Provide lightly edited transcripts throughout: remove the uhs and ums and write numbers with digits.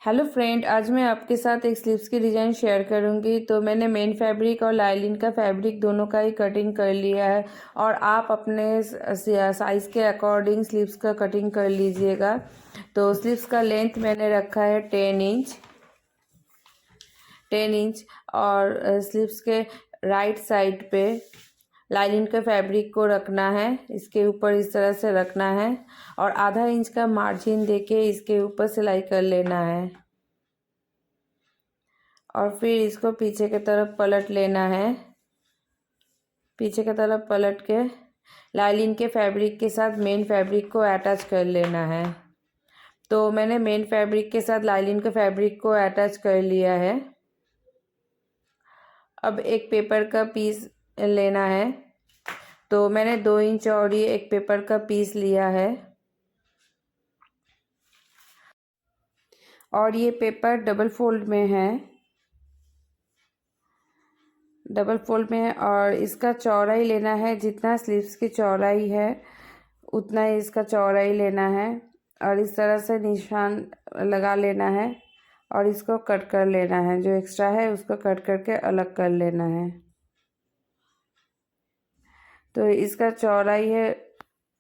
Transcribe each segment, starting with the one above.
Hello friend, आज मैं आपके साथ एक स्लीव्स की डिज़ाइन शेयर करूंगी। तो मैंने मेन फैब्रिक और लाइलिन का फैब्रिक दोनों का ही कटिंग कर लिया है और आप अपने साइज़ के अकॉर्डिंग स्लीव्स का कटिंग कर लीजिएगा। तो स्लीव्स का लेंथ मैंने रखा है 10 इंच और स्लीव्स के राइट साइड पे लाइनिंग के फैब्रिक को रखना है, इसके ऊपर इस तरह से रखना है और आधा इंच का मार्जिन देके इसके ऊपर सिलाई कर लेना है और फिर इसको पीछे की तरफ पलट लेना है। पीछे की तरफ पलट के लाइनिंग के फैब्रिक के साथ मेन फैब्रिक को अटैच कर लेना है। तो मैंने मेन फैब्रिक के साथ लाइनिंग के फैब्रिक को अटैच कर लिया है। अब एक पेपर का पीस लेना है। तो मैंने 2 इंच चौड़ी एक पेपर का पीस लिया है और ये पेपर डबल फोल्ड में है, और इसका चौड़ाई लेना है। जितना स्लीव्स की चौड़ाई है उतना ही इसका चौड़ाई लेना है और इस तरह से निशान लगा लेना है और इसको कट कर लेना है। जो एक्स्ट्रा है उसको कट करके अलग कर लेना है। तो इसका चौड़ाई है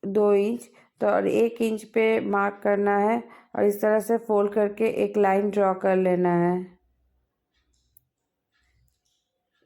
2 इंच, तो और 1 इंच पे मार्क करना है और इस तरह से फोल्ड करके एक लाइन ड्रॉ कर लेना है।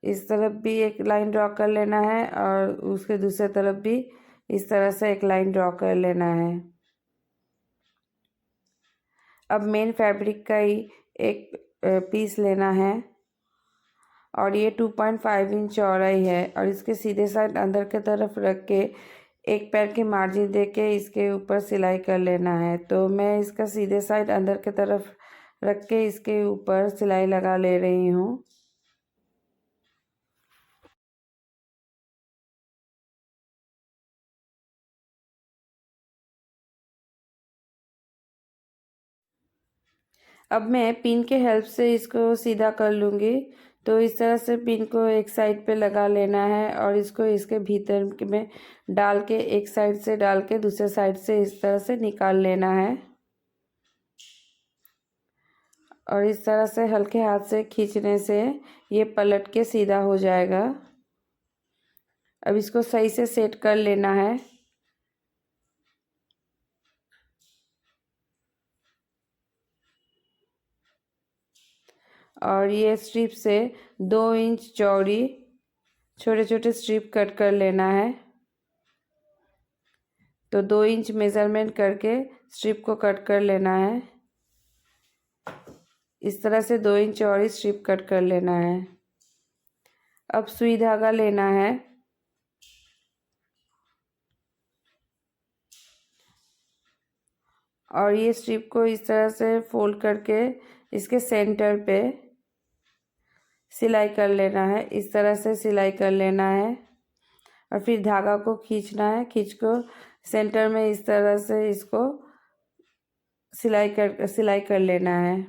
इस तरफ भी एक लाइन ड्रॉ कर लेना है और उसके दूसरे तरफ भी इस तरह से एक लाइन ड्रॉ कर लेना है। अब मेन फैब्रिक का ही एक पीस लेना है और ये 2.5 इंच चौड़ाई है और इसके सीधे साइड अंदर की तरफ रख के एक पैर के मार्जिन दे के इसके ऊपर सिलाई कर लेना है। तो मैं इसका सीधे साइड अंदर की तरफ रख के इसके ऊपर सिलाई लगा ले रही हूँ। अब मैं पिन के हेल्प से इसको सीधा कर लूँगी। तो इस तरह से पिन को एक साइड पे लगा लेना है और इसको इसके भीतर में डाल के एक साइड से डाल के दूसरे साइड से इस तरह से निकाल लेना है और इस तरह से हल्के हाथ से खींचने से ये पलट के सीधा हो जाएगा। अब इसको सही से सेट कर लेना है और ये स्ट्रिप से 2 इंच चौड़ी छोटे छोटे स्ट्रिप कट कर लेना है। तो 2 इंच मेज़रमेंट करके स्ट्रिप को कट कर लेना है। इस तरह से 2 इंच चौड़ी स्ट्रिप कट कर लेना है। अब सुई धागा लेना है और ये स्ट्रिप को इस तरह से फोल्ड करके इसके सेंटर पे सिलाई कर लेना है। इस तरह से सिलाई कर लेना है और फिर धागा को खींचना है। खींच को सेंटर में इस तरह से इसको सिलाई कर लेना है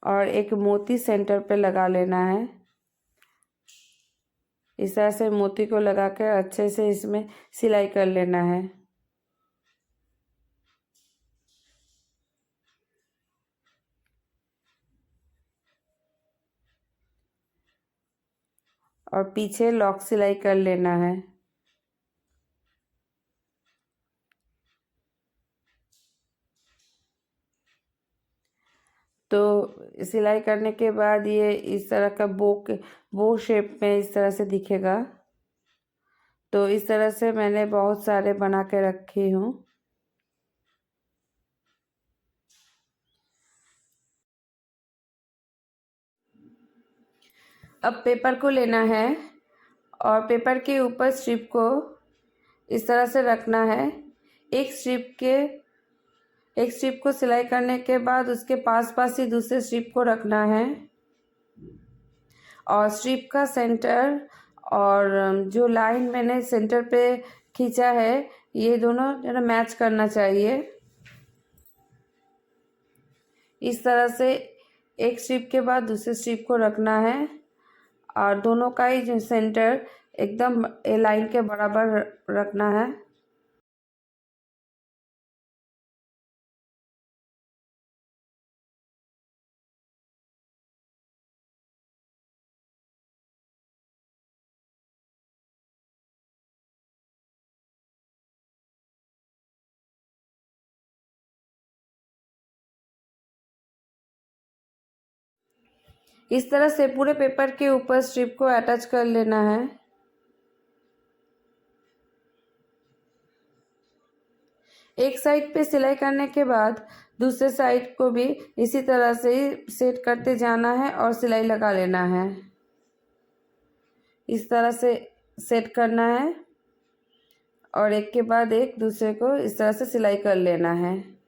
और एक मोती सेंटर पे लगा लेना है। इस तरह से मोती को लगा कर अच्छे से इसमें सिलाई कर लेना है। और पीछे लॉक सिलाई कर लेना है। तो सिलाई करने के बाद ये इस तरह का बो शेप में इस तरह से दिखेगा। तो इस तरह से मैंने बहुत सारे बना के रखी हूँ। अब पेपर को लेना है और पेपर के ऊपर स्ट्रिप को इस तरह से रखना है। एक स्ट्रिप को सिलाई करने के बाद उसके पास पास ही दूसरे स्ट्रिप को रखना है और स्ट्रिप का सेंटर और जो लाइन मैंने सेंटर पे खींचा है ये दोनों जो है मैच करना चाहिए। इस तरह से एक स्ट्रिप के बाद दूसरे स्ट्रिप को रखना है और दोनों का ही जो सेंटर एकदम लाइन के बराबर रखना है। इस तरह से पूरे पेपर के ऊपर स्ट्रिप को अटैच कर लेना है। एक साइड पे सिलाई करने के बाद दूसरे साइड को भी इसी तरह से सेट करते जाना है और सिलाई लगा लेना है। इस तरह से सेट करना है और एक के बाद एक दूसरे को इस तरह से सिलाई कर लेना है।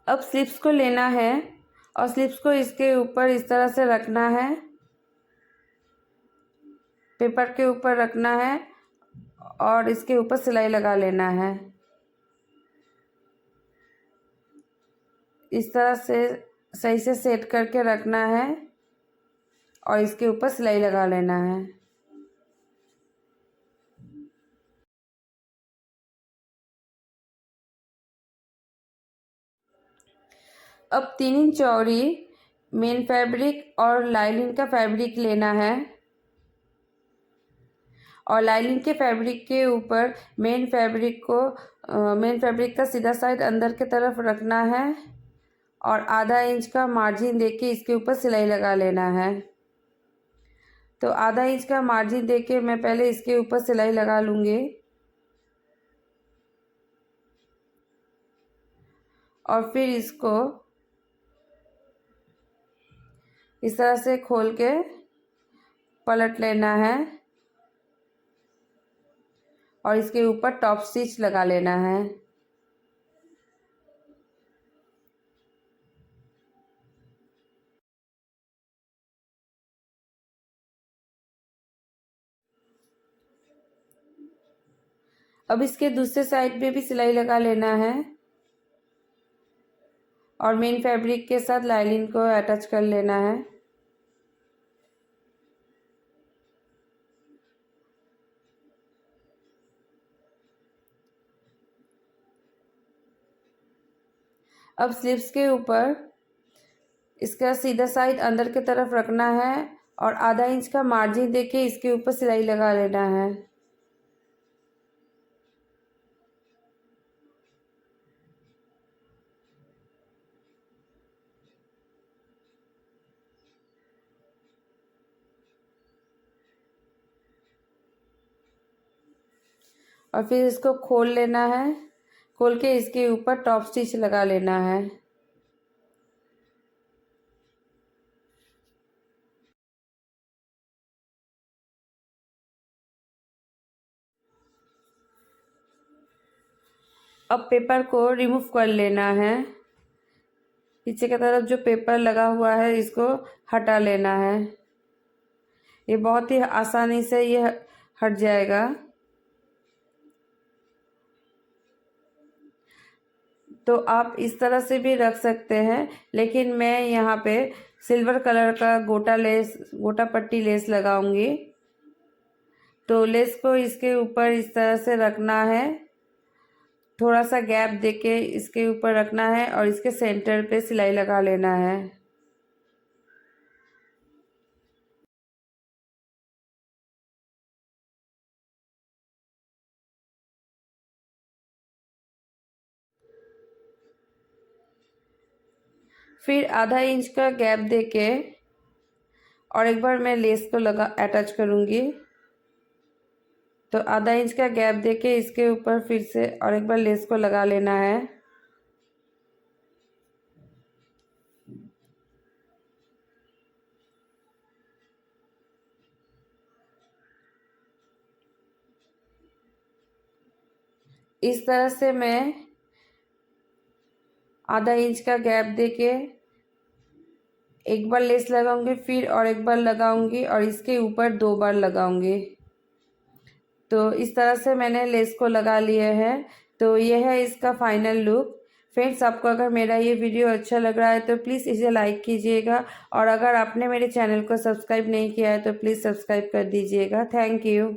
अब स्लिप्स को लेना है और स्लिप्स को इसके ऊपर इस तरह से रखना है, पेपर के ऊपर रखना है और इसके ऊपर सिलाई लगा लेना है। इस तरह से सही से सेट करके रखना है और इसके ऊपर सिलाई लगा लेना है। अब 3 इंच चौड़ी मेन फैब्रिक और लाइनिंग का फैब्रिक लेना है और लाइनिंग के फैब्रिक के ऊपर मेन फैब्रिक का सीधा साइड अंदर की तरफ रखना है और आधा इंच का मार्जिन देके इसके ऊपर सिलाई लगा लेना है। तो आधा इंच का मार्जिन देके मैं पहले इसके ऊपर सिलाई लगा लूँगी और फिर इसको इस तरह से खोल के पलट लेना है और इसके ऊपर टॉप स्टिच लगा लेना है। अब इसके दूसरे साइड पे भी सिलाई लगा लेना है और मेन फैब्रिक के साथ लाइनिंग को अटैच कर लेना है। अब स्लीव्स के ऊपर इसका सीधा साइड अंदर की तरफ रखना है और आधा इंच का मार्जिन देके इसके ऊपर सिलाई लगा लेना है। और फिर इसको खोल लेना है, खोल के इसके ऊपर टॉप स्टिच लगा लेना है। अब पेपर को रिमूव कर लेना है। पीछे की तरफ जो पेपर लगा हुआ है इसको हटा लेना है। ये बहुत ही आसानी से ये हट जाएगा। तो आप इस तरह से भी रख सकते हैं, लेकिन मैं यहाँ पे सिल्वर कलर का गोटा पट्टी लेस लगाऊंगी। तो लेस को इसके ऊपर इस तरह से रखना है, थोड़ा सा गैप देके इसके ऊपर रखना है और इसके सेंटर पे सिलाई लगा लेना है। फिर आधा इंच का गैप देके और एक बार मैं लेस को अटैच करूँगी। तो आधा इंच का गैप देके इसके ऊपर फिर से और एक बार लेस को लगा लेना है। इस तरह से मैं आधा इंच का गैप देके एक बार लेस लगाऊंगी, फिर और एक बार लगाऊंगी और इसके ऊपर 2 बार लगाऊंगी। तो इस तरह से मैंने लेस को लगा लिए हैं। तो यह है इसका फाइनल लुक। फ्रेंड्स, आपको अगर मेरा ये वीडियो अच्छा लग रहा है तो प्लीज़ इसे लाइक कीजिएगा, और अगर आपने मेरे चैनल को सब्सक्राइब नहीं किया है तो प्लीज़ सब्सक्राइब कर दीजिएगा। Thank you.